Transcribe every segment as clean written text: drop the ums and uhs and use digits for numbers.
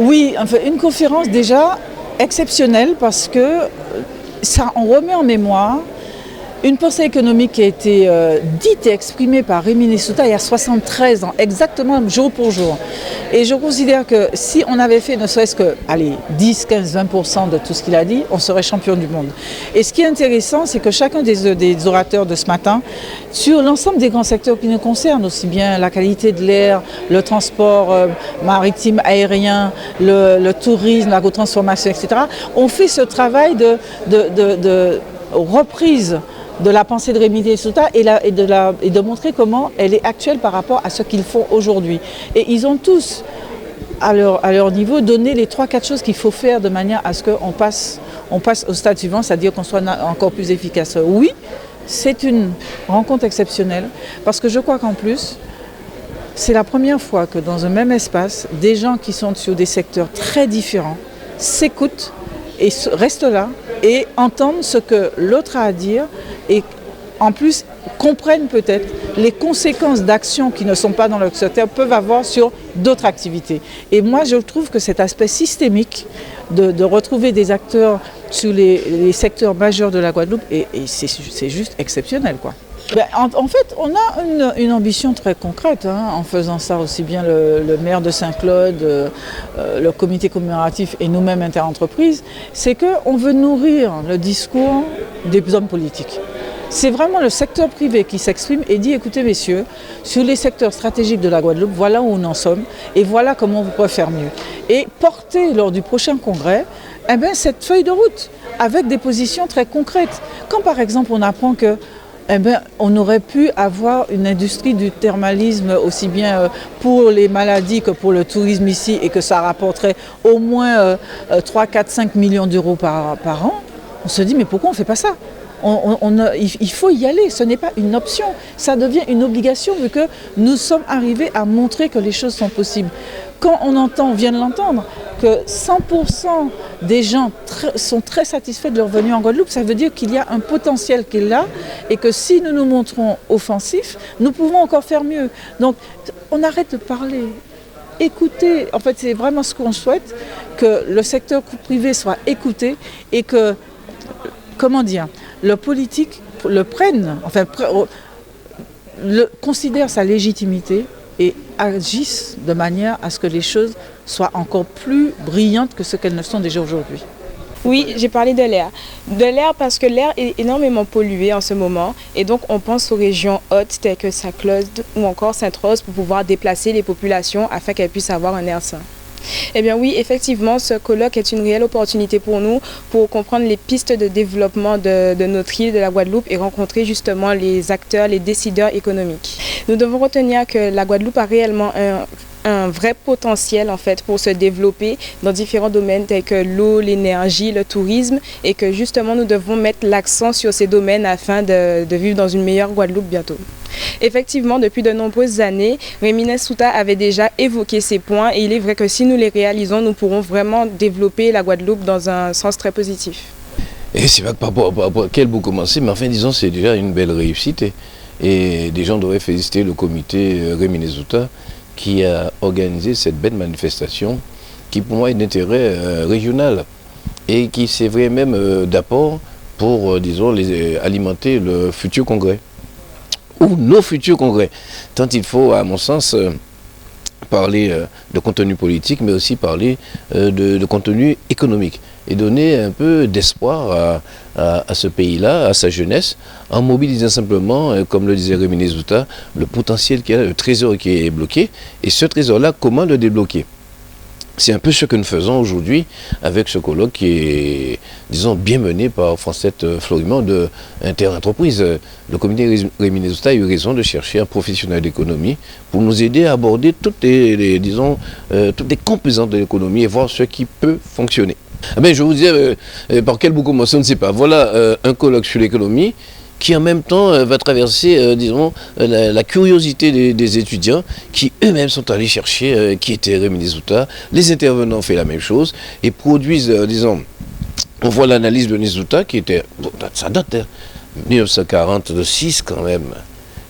Oui, enfin, une conférence déjà exceptionnelle parce que ça en remet en mémoire une pensée économique qui a été dite et exprimée par Rémi Nesouta il y a 73 ans, exactement jour pour jour. Et je considère que si on avait fait ne serait-ce que 10, 15, 20% de tout ce qu'il a dit, on serait champion du monde. Et ce qui est intéressant, c'est que chacun des orateurs de ce matin, sur l'ensemble des grands secteurs qui nous concernent, aussi bien la qualité de l'air, le transport maritime, aérien, le tourisme, l'agrotransformation, etc., ont fait ce travail de reprise de la pensée de Rémi Nesouta et de montrer comment elle est actuelle par rapport à ce qu'ils font aujourd'hui. Et ils ont tous, à leur niveau, donné les 3-4 choses qu'il faut faire de manière à ce qu'on passe au stade suivant, c'est-à-dire qu'on soit encore plus efficace. Oui, c'est une rencontre exceptionnelle, parce que je crois qu'en plus, c'est la première fois que dans un même espace, des gens qui sont sur des secteurs très différents s'écoutent et restent là et entendent ce que l'autre a à dire et en plus comprennent peut-être les conséquences d'actions qui ne sont pas dans leur secteur peuvent avoir sur d'autres activités. Et moi je trouve que cet aspect systémique de retrouver des acteurs sur les secteurs majeurs de la Guadeloupe, et c'est juste exceptionnel, quoi. En fait, on a une ambition très concrète en faisant ça, aussi bien le maire de Saint-Claude, le comité commémoratif et nous-mêmes interentreprises, c'est qu'on veut nourrir le discours des hommes politiques. C'est vraiment le secteur privé qui s'exprime et dit, écoutez messieurs, sur les secteurs stratégiques de la Guadeloupe, voilà où on en sommes et voilà comment on peut faire mieux. Et porter lors du prochain congrès cette feuille de route avec des positions très concrètes. Quand par exemple on apprend que on aurait pu avoir une industrie du thermalisme aussi bien pour les maladies que pour le tourisme ici et que ça rapporterait au moins 3, 4, 5 millions d'euros par an, on se dit mais pourquoi on ne fait pas ça ? Il faut y aller, ce n'est pas une option, ça devient une obligation vu que nous sommes arrivés à montrer que les choses sont possibles. Quand on vient de l'entendre, que 100% des gens sont très satisfaits de leur venue en Guadeloupe, ça veut dire qu'il y a un potentiel qui est là et que si nous nous montrons offensifs, nous pouvons encore faire mieux. Donc on arrête de parler. Écoutez, en fait c'est vraiment ce qu'on souhaite, que le secteur privé soit écouté et que, le politique le prenne, considère sa légitimité et agisse de manière à ce que les choses soient encore plus brillantes que ce qu'elles ne sont déjà aujourd'hui. Oui, j'ai parlé de l'air. De l'air parce que l'air est énormément pollué en ce moment et donc on pense aux régions hautes telles que Saint-Claude ou encore Sainte-Rose pour pouvoir déplacer les populations afin qu'elles puissent avoir un air sain. Eh bien oui, effectivement, ce colloque est une réelle opportunité pour nous pour comprendre les pistes de développement de notre île, de la Guadeloupe et rencontrer justement les acteurs, les décideurs économiques. Nous devons retenir que la Guadeloupe a réellement un vrai potentiel en fait pour se développer dans différents domaines tels que l'eau, l'énergie, le tourisme et que justement nous devons mettre l'accent sur ces domaines afin de vivre dans une meilleure Guadeloupe bientôt. Effectivement, depuis de nombreuses années, Rémi Nesouta avait déjà évoqué ces points et il est vrai que si nous les réalisons, nous pourrons vraiment développer la Guadeloupe dans un sens très positif. Et c'est pas par quel bout commencer, mais enfin disons c'est déjà une belle réussite et des gens devraient féliciter le comité Rémi Nesouta qui a organisé cette belle manifestation qui pour moi est d'intérêt régional et qui c'est vrai même d'apport pour, disons, alimenter le futur congrès ou nos futurs congrès. Tant il faut, à mon sens, parler de contenu politique, mais aussi parler de contenu économique et donner un peu d'espoir à ce pays-là, à sa jeunesse, en mobilisant simplement, comme le disait Rémi Nesouta, le potentiel qu'il y a, le trésor qui est bloqué. Et ce trésor-là, comment le débloquer ? C'est un peu ce que nous faisons aujourd'hui avec ce colloque qui est, disons, bien mené par Francette Florimond de Interentreprise. Le comité Rémi Nesouta a eu raison de chercher un professionnel d'économie pour nous aider à aborder toutes les composantes de l'économie et voir ce qui peut fonctionner. Je vous disais, par quel bout commencer, on ne sait pas. Voilà un colloque sur l'économie qui en même temps va traverser, la curiosité des étudiants qui eux-mêmes sont allés chercher qui était Rémi Nesouta. Les intervenants ont fait la même chose et produisent, on voit l'analyse de Nesouta qui était, ça date, 1946 quand même.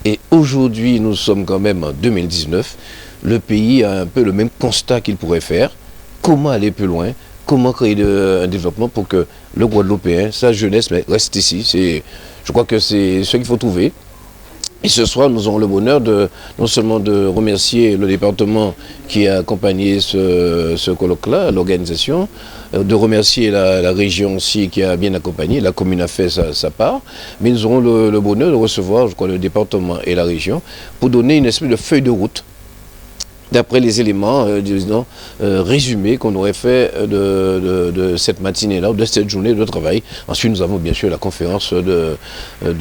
Et aujourd'hui, nous sommes quand même en 2019. Le pays a un peu le même constat qu'il pourrait faire. comment aller plus loin, comment créer un développement pour que le Guadeloupéen, sa jeunesse, reste ici. Je crois que c'est ce qu'il faut trouver. Et ce soir, nous aurons le bonheur non seulement de remercier le département qui a accompagné ce colloque-là, l'organisation, de remercier la région aussi qui a bien accompagné, la commune a fait sa part, mais nous aurons le bonheur de recevoir, je crois, le département et la région pour donner une espèce de feuille de route d'après les éléments résumés qu'on aurait fait de cette matinée-là, ou de cette journée de travail. Ensuite, nous avons bien sûr la conférence de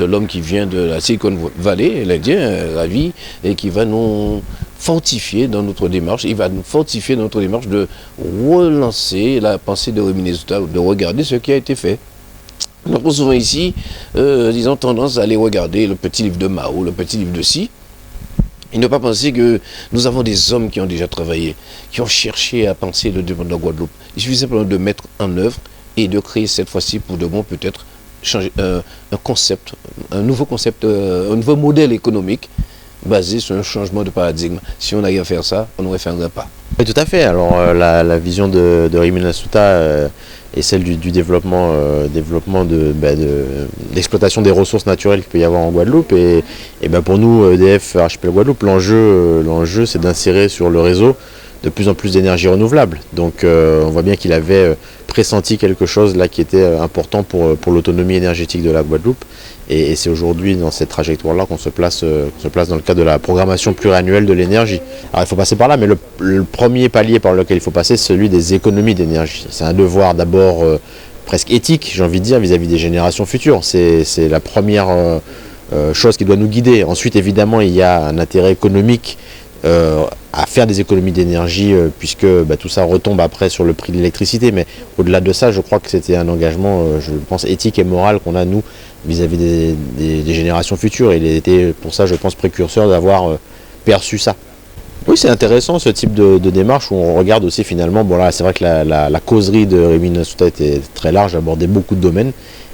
l'homme qui vient de la Silicon Valley, l'Indien, ravi, et qui va nous fortifier dans notre démarche. Il va nous fortifier dans notre démarche de relancer la pensée de Rémi Nesouta, de regarder ce qui a été fait. Nous avons souvent ici, disons, tendance à aller regarder le petit livre de Mao, le petit livre de Si, et ne pas penser que nous avons des hommes qui ont déjà travaillé, qui ont cherché à penser le développement de la Guadeloupe. Il suffit simplement de mettre en œuvre et de créer cette fois-ci pour de bon peut-être changer un concept, un nouveau concept, un nouveau modèle économique basé sur un changement de paradigme. Si on arrive à faire ça, on aurait fait un grand pas. Oui, tout à fait. Alors la vision de Rémi Nesouta est celle du développement, d'exploitation des ressources naturelles qu'il peut y avoir en Guadeloupe. Et pour nous, EDF Archipel Guadeloupe, l'enjeu c'est d'insérer sur le réseau de plus en plus d'énergie renouvelable. Donc on voit bien qu'il avait pressenti quelque chose là qui était important pour l'autonomie énergétique de la Guadeloupe. Et c'est aujourd'hui dans cette trajectoire-là qu'on se place dans le cadre de la programmation pluriannuelle de l'énergie. Alors il faut passer par là, mais le premier palier par lequel il faut passer, c'est celui des économies d'énergie. C'est un devoir d'abord presque éthique, j'ai envie de dire, vis-à-vis des générations futures. C'est la première chose qui doit nous guider. Ensuite, évidemment, il y a un intérêt économique à faire des économies d'énergie puisque tout ça retombe après sur le prix de l'électricité, mais au-delà de ça, je crois que c'était un engagement, je pense, éthique et moral qu'on a, nous, vis-à-vis des générations futures. Et il était pour ça, je pense, précurseur d'avoir perçu ça. Oui, c'est intéressant ce type de démarche où on regarde aussi finalement, bon là c'est vrai que la causerie de Rémi Nesouta était très large, abordait beaucoup de domaines.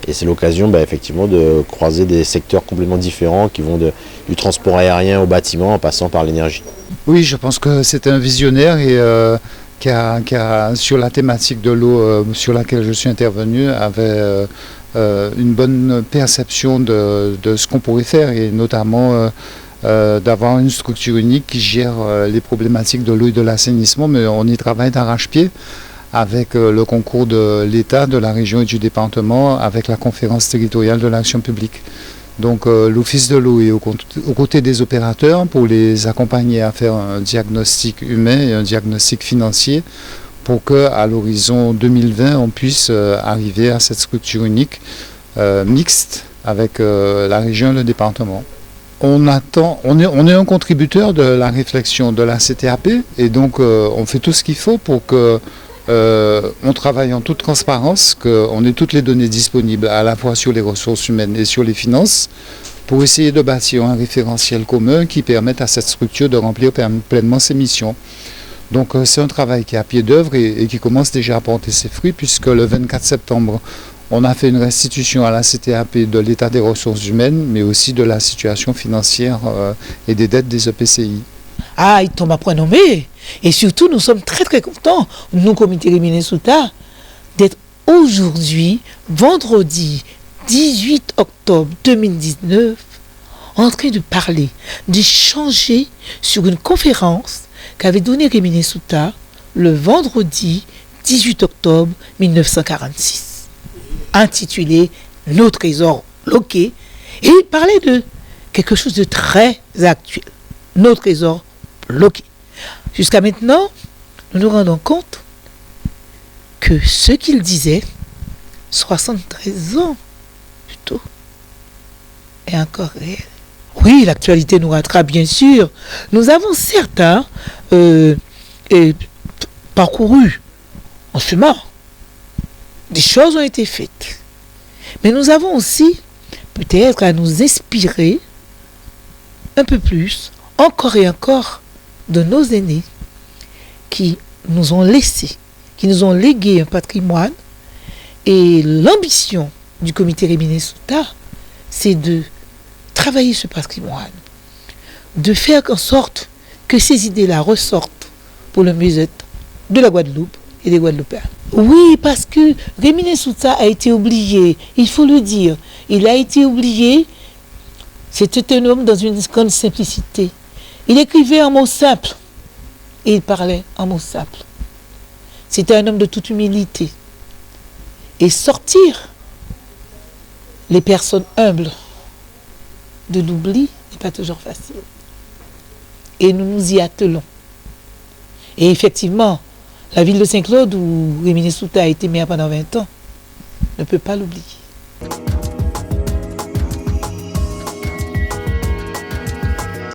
Et c'est l'occasion effectivement de croiser des secteurs complètement différents qui vont du transport aérien au bâtiment en passant par l'énergie. Oui, je pense que c'était un visionnaire et qui a, sur la thématique de l'eau sur laquelle je suis intervenu, avait une bonne perception de ce qu'on pourrait faire et notamment d'avoir une structure unique qui gère les problématiques de l'eau et de l'assainissement, mais on y travaille d'arrache-pied avec le concours de l'État, de la région et du département, avec la conférence territoriale de l'action publique. Donc l'Office de l'eau est aux côtés des opérateurs pour les accompagner à faire un diagnostic humain et un diagnostic financier pour qu'à l'horizon 2020, on puisse arriver à cette structure unique, mixte, avec la région et le département. On est un contributeur de la réflexion de la CTAP et donc on fait tout ce qu'il faut pour que on travaille en toute transparence, qu'on ait toutes les données disponibles à la fois sur les ressources humaines et sur les finances pour essayer de bâtir un référentiel commun qui permette à cette structure de remplir pleinement ses missions. Donc c'est un travail qui est à pied d'œuvre et qui commence déjà à porter ses fruits puisque le 24 septembre, on a fait une restitution à la CTAP de l'état des ressources humaines mais aussi de la situation financière et des dettes des EPCI. Ah, il tombe à point nommé. Et surtout, nous sommes très très contents, nous, comité Rémi Nesouta, d'être aujourd'hui, vendredi 18 octobre 2019, en train de parler, d'échanger sur une conférence qu'avait donnée Rémi Nesouta le vendredi 18 octobre 1946, intitulée « Nos trésors loqués ». Et il parlait de quelque chose de très actuel, nos trésors bloqués. Jusqu'à maintenant, nous nous rendons compte que ce qu'il disait, 73 ans plutôt, est encore réel. Oui, l'actualité nous rattrape bien sûr. Nous avons certains parcouru en chemin. Des choses ont été faites. Mais nous avons aussi peut-être à nous inspirer un peu plus, encore et encore, de nos aînés qui nous ont laissé, qui nous ont légué un patrimoine. Et l'ambition du comité Rémi Nesouta, c'est de travailler ce patrimoine, de faire en sorte que ces idées-là ressortent pour le mieux-être de la Guadeloupe et des Guadeloupéens. Oui, parce que Réminé Souta a été oublié, il faut le dire. Il a été oublié, c'était un homme dans une grande simplicité. Il écrivait en mots simples et il parlait en mots simples. C'était un homme de toute humilité. Et sortir les personnes humbles de l'oubli n'est pas toujours facile. Et nous nous y attelons. Et effectivement, la ville de Saint-Claude où Réminé Souta a été maire pendant 20 ans ne peut pas l'oublier.